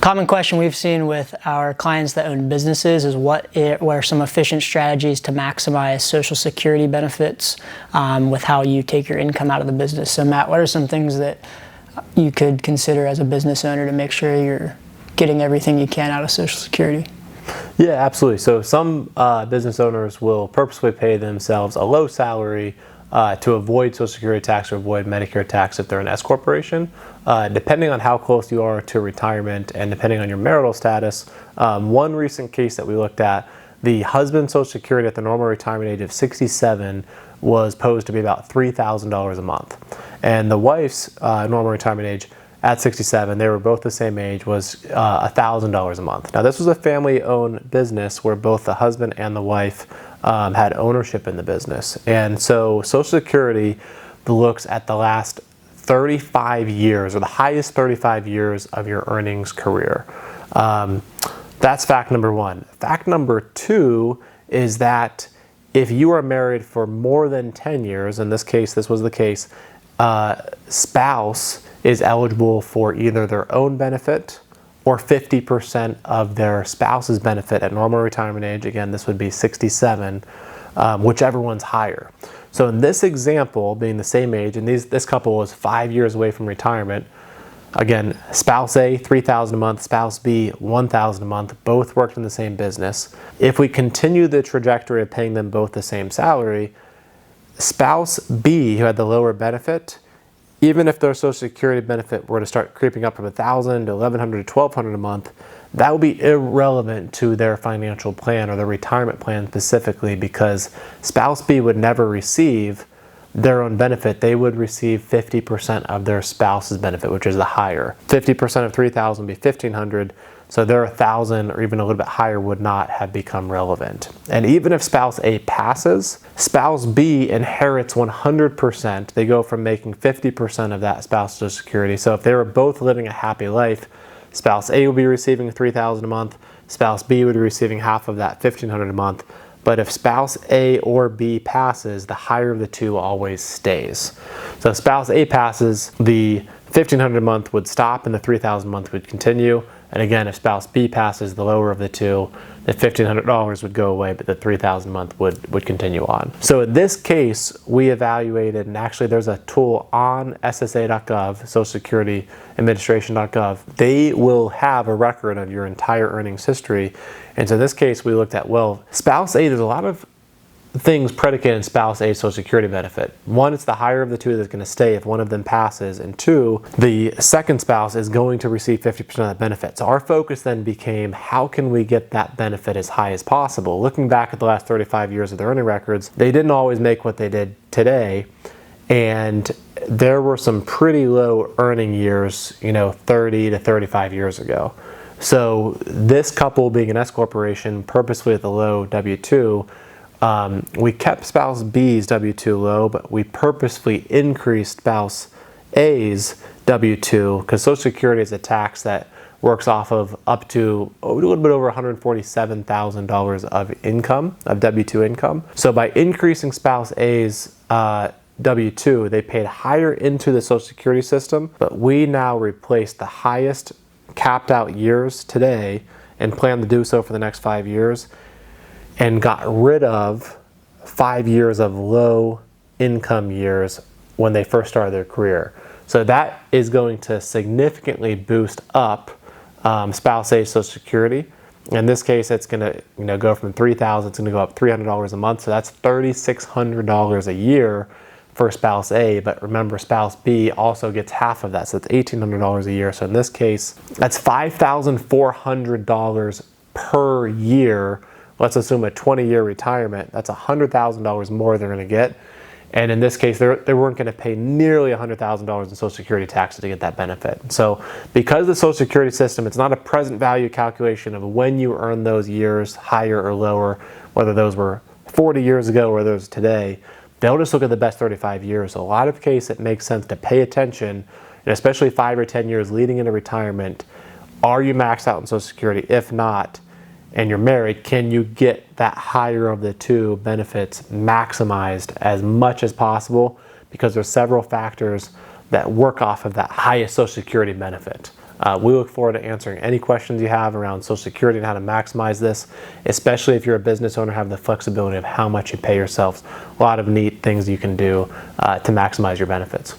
Common question we've seen with our clients that own businesses is what are some efficient strategies to maximize Social Security benefits with how you take your income out of the business. So Matt, what are some things that you could consider as a business owner to make sure you're getting everything you can out of Social Security? Yeah, absolutely. So some business owners will purposely pay themselves a low salary to avoid Social Security tax or avoid Medicare tax if they're an S corporation. Depending on how close you are to retirement and depending on your marital status, one recent case that we looked at, the husband's Social Security at the normal retirement age of 67 was posed to be about $3,000 a month. And the wife's normal retirement age at 67, they were both the same age, was $1,000 a month. Now this was a family-owned business where both the husband and the wife had ownership in the business. And so Social Security looks at the last 35 years or the highest 35 years of your earnings career. That's fact number one. Fact number two is that if you are married for more than 10 years, in this case, this was the case, spouse is eligible for either their own benefit or 50% of their spouse's benefit at normal retirement age. Again, this would be 67, whichever one's higher. So in this example, being the same age, and this couple was 5 years away from retirement, again, spouse A, $3,000 a month, spouse B, $1,000 a month, both worked in the same business. If we continue the trajectory of paying them both the same salary, spouse B, who had the lower benefit, even if their Social Security benefit were to start creeping up from $1,000 to $1,100 to $1,200 a month, that would be irrelevant to their financial plan or their retirement plan specifically, because spouse B would never receive their own benefit. They would receive 50% of their spouse's benefit, which is the higher. 50% of $3,000 would be $1,500. So their $1,000 or even a little bit higher would not have become relevant. And even if spouse A passes, spouse B inherits 100%. They go from making 50% of that spouse's Social Security. So if they were both living a happy life, spouse A would be receiving $3,000 a month, spouse B would be receiving half of that, $1,500 a month. But if spouse A or B passes, the higher of the two always stays. So if spouse A passes, the $1,500 a month would stop and the $3,000 a month would continue. And again, if spouse B passes, the lower of the two, the $1,500 would go away, but the $3,000 a month would continue on. So in this case, we evaluated, and actually there's a tool on SSA.gov, Social Security Administration.gov. They will have a record of your entire earnings history. And so in this case, we looked at, well, spouse A, there's a lot of things predicated in spouse A's Social Security benefit. One, it's the higher of the two that's going to stay if one of them passes, and two, the second spouse is going to receive 50% of that benefit. So our focus then became, how can we get that benefit as high as possible? Looking back at the last 35 years of their earning records, they didn't always make what they did today, and there were some pretty low earning years, 30 to 35 years ago. So this couple, being an S corporation, purposely at the low W-2, we kept spouse B's W-2 low, but we purposefully increased spouse A's W-2 because Social Security is a tax that works off of up to a little bit over $147,000 of income, of W-2 income. So by increasing spouse A's W-2, they paid higher into the Social Security system, but we now replaced the highest capped out years today and plan to do so for the next 5 years, and got rid of 5 years of low income years when they first started their career. So that is going to significantly boost up spouse A's Social Security. In this case, it's going to go from $3,000, it's going to go up $300 a month. So that's $3,600 a year for spouse A. But remember, spouse B also gets half of that. So it's $1,800 a year. So in this case, that's $5,400 per year. Let's assume a 20-year retirement. That's $100,000 more they're going to get. And in this case, they weren't going to pay nearly $100,000 in Social Security taxes to get that benefit. So because the Social Security system, it's not a present value calculation of when you earn those years, higher or lower, whether those were 40 years ago or those today. They'll just look at the best 35 years. So a lot of cases, it makes sense to pay attention, and especially 5 or 10 years leading into retirement. Are you maxed out in Social Security? If not, and you're married, can you get that higher of the two benefits maximized as much as possible? Because there's several factors that work off of that highest Social Security benefit. We look forward to answering any questions you have around Social Security and how to maximize this, especially if you're a business owner, have the flexibility of how much you pay yourselves. A lot of neat things you can do to maximize your benefits.